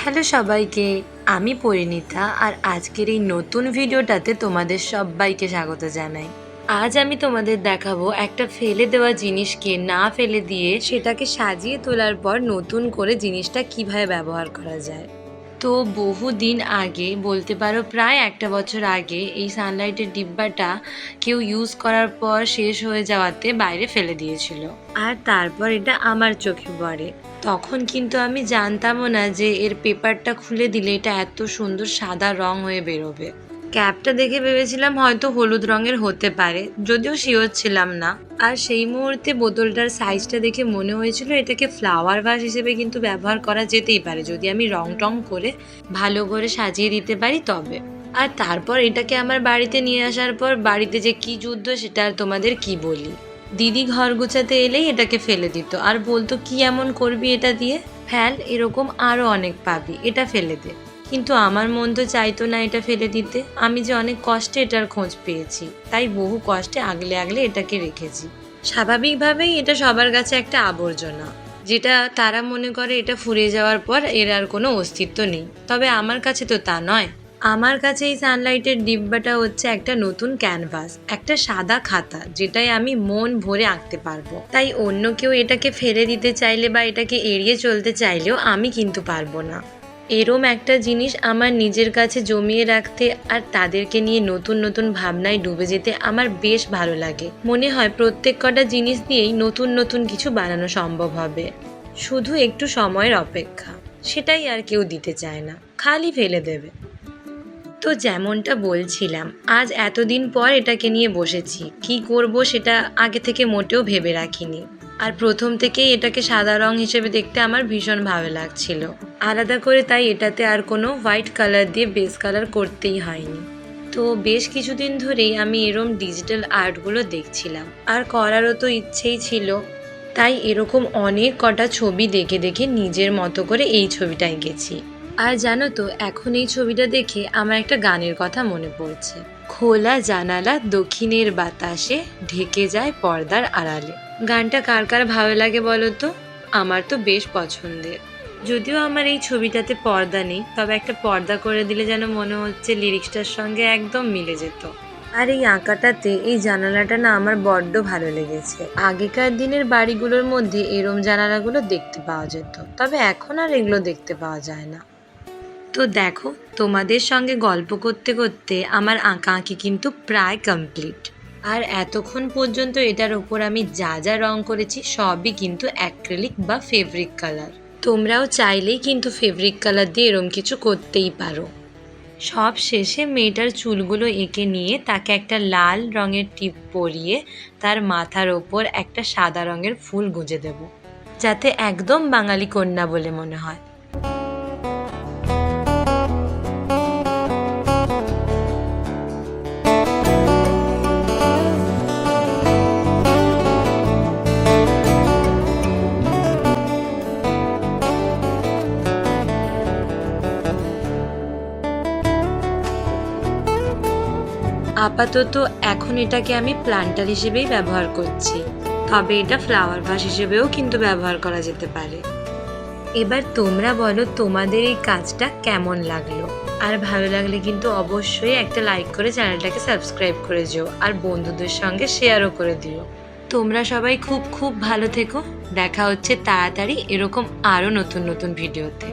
Hello সবাইকে, আমি পরিণীতা আর আজকের এই নতুন ভিডিওটাতে তোমাদের সবাইকে স্বাগত জানাই। আজ আমি তোমাদের দেখাবো একটা ফেলে দেওয়া জিনিসকে না ফেলে দিয়ে সেটাকে সাজিয়ে তোলার পর নতুন করে জিনিসটা কিভাবে ব্যবহার করা যায়। তো বহুদিন আগে, বলতে পারো প্রায় একটা বছর আগে, এই সানলাইটের ডিব্বাটা কেউ ইউজ করার পর শেষ হয়ে যাওয়াতে বাইরে ফেলে দিয়েছিল। আর তারপর এটা আমার চোখে পড়ে। তখন কিন্তু আমি জানতামও না যে এর পেপারটা খুলে দিলে এটা এত সুন্দর সাদা রং হয়ে বেরোবে। ক্যাপটা দেখে ভেবেছিলাম হয়তো হলুদ রঙের হতে পারে, যদিও শিওর ছিলাম না। আর সেই মুহূর্তে বোতলটার সাইজটা দেখে মনে হয়েছিল এটাকে ফ্লাওয়ার ভাস হিসেবে কিন্তু ব্যবহার করা যেতেই পারে, যদি আমি রং টং করে ভালো করে সাজিয়ে দিতে পারি তবে। আর তারপর এটাকে আমার বাড়িতে নিয়ে আসার পর বাড়িতে যে কি যুদ্ধ সেটা আর তোমাদের কি বলি। দিদি ঘর গোছাতে এলেই এটাকে ফেলে দিত আর বলতো কি এমন করবি এটা দিয়ে, ফেল, এরকম আরও অনেক পাবি, এটা ফেলে দে। কিন্তু আমার মন তো চাইতো না এটা ফেলে দিতে। আমি যে অনেক কষ্টে এটার খোঁজ পেয়েছি, তাই বহু কষ্টে আগলে আগলে এটাকে রেখেছি। স্বাভাবিকভাবেই এটা সবার কাছে একটা আবর্জনা, যেটা তারা মনে করে এটা ফুরিয়ে যাওয়ার পর এর আর কোনো অস্তিত্ব নেই। তবে আমার কাছে তো তা নয়। আমার কাছে এই সানলাইটের ডিব্বাটা হচ্ছে একটা নতুন ক্যানভাস, একটা সাদা খাতা, যেটাই আমি মন ভরে আঁকতে পারবো। তাই অন্য কেউ এটাকে ফেলে দিতে চাইলে বা এটাকে এড়িয়ে চলতে চাইলেও আমি কিন্তু পারবো না। এরম একটা জিনিস আমার নিজের কাছে জমিয়ে রাখতে আর তাদেরকে নিয়ে নতুন নতুন ভাবনায় ডুবে যেতে আমার বেশ ভালো লাগে। মনে হয় প্রত্যেক কটা জিনিস দিয়েই নতুন নতুন কিছু বানানো সম্ভব হবে, শুধু একটু সময়ের অপেক্ষা। সেটাই আর কেউ দিতে চায় না, খালি ফেলে দেবে। তো যেমনটা বলছিলাম, আজ এতদিন পর এটাকে নিয়ে বসেছি। কি করব সেটা আগে থেকে মোটেও ভেবে রাখিনি। আর প্রথম থেকেই এটাকে সাদা রং হিসেবে দেখতে আমার ভীষণ ভালো লাগছিল। আলাদা করে তাই এটাতে আর কোনো হোয়াইট কালার দিয়ে বেস কালার করতেই হয়নি। তো বেশ কিছুদিন ধরেই আমি এরম ডিজিটাল আর্টগুলো দেখছিলাম, আর করারও তো ইচ্ছেই ছিল। তাই এরকম অনেক কটা ছবি দেখে দেখে নিজের মতো করে এই ছবিটা এঁকেছি। আর জানো তো, এখন এই ছবিটা দেখে আমার একটা গানের কথা মনে পড়ছে। খোলা জানালা দক্ষিণের বাতাসে ঢেকে যায় পর্দার আড়ালে। গানটা কার কার ভালো লাগে বলো তো? আমার তো বেশ পছন্দের। যদিও আমার এই ছবিটাতে পর্দা নেই, তবে একটা পর্দা করে দিলে যেন মনে হচ্ছে লিরিক্সটার সঙ্গে একদম মিলে যেত। আর এই আঁকাটাতে এই জানালাটা না আমার বড্ড ভালো লেগেছে। আগেকার দিনের বাড়িগুলোর মধ্যে এরম জানালাগুলো দেখতে পাওয়া যেত, তবে এখন আর এগুলো দেখতে পাওয়া যায় না। তো দেখো, তোমাদের সঙ্গে গল্প করতে করতে আমার আঁকাআঁকি কিন্তু প্রায় কমপ্লিট। আর এতক্ষণ পর্যন্ত এটার ওপর আমি যা যা রং করেছি সবই কিন্তু অ্যাক্রিলিক বা ফেব্রিক কালার। তোমরাও চাইলেই কিন্তু ফেব্রিক কালার দিয়ে এরম কিছু করতেই পারো। সব শেষে মেয়েটার চুলগুলো এঁকে নিয়ে তাকে একটা লাল রঙের টিপ পরিয়ে তার মাথার ওপর একটা সাদা রঙের ফুল গুঁজে দেব, যাতে একদম বাঙালি কন্যা বলে মনে হয়। আপাতত এখন এটাকে আমি প্লান্টার হিসেবেই ব্যবহার করছি, তবে এটা ফ্লাওয়ার ভাস হিসেবেও কিন্তু ব্যবহার করা যেতে পারে। এবার তোমরা বলো তোমাদের এই কাজটা কেমন লাগলো। আর ভালো লাগলে কিন্তু অবশ্যই একটা লাইক করে চ্যানেলটাকে সাবস্ক্রাইব করে যেও, আর বন্ধুদের সঙ্গে শেয়ারও করে দিও। তোমরা সবাই খুব খুব ভালো থেকো। দেখা হচ্ছে তাড়াতাড়ি এরকম আরও নতুন নতুন ভিডিওতে।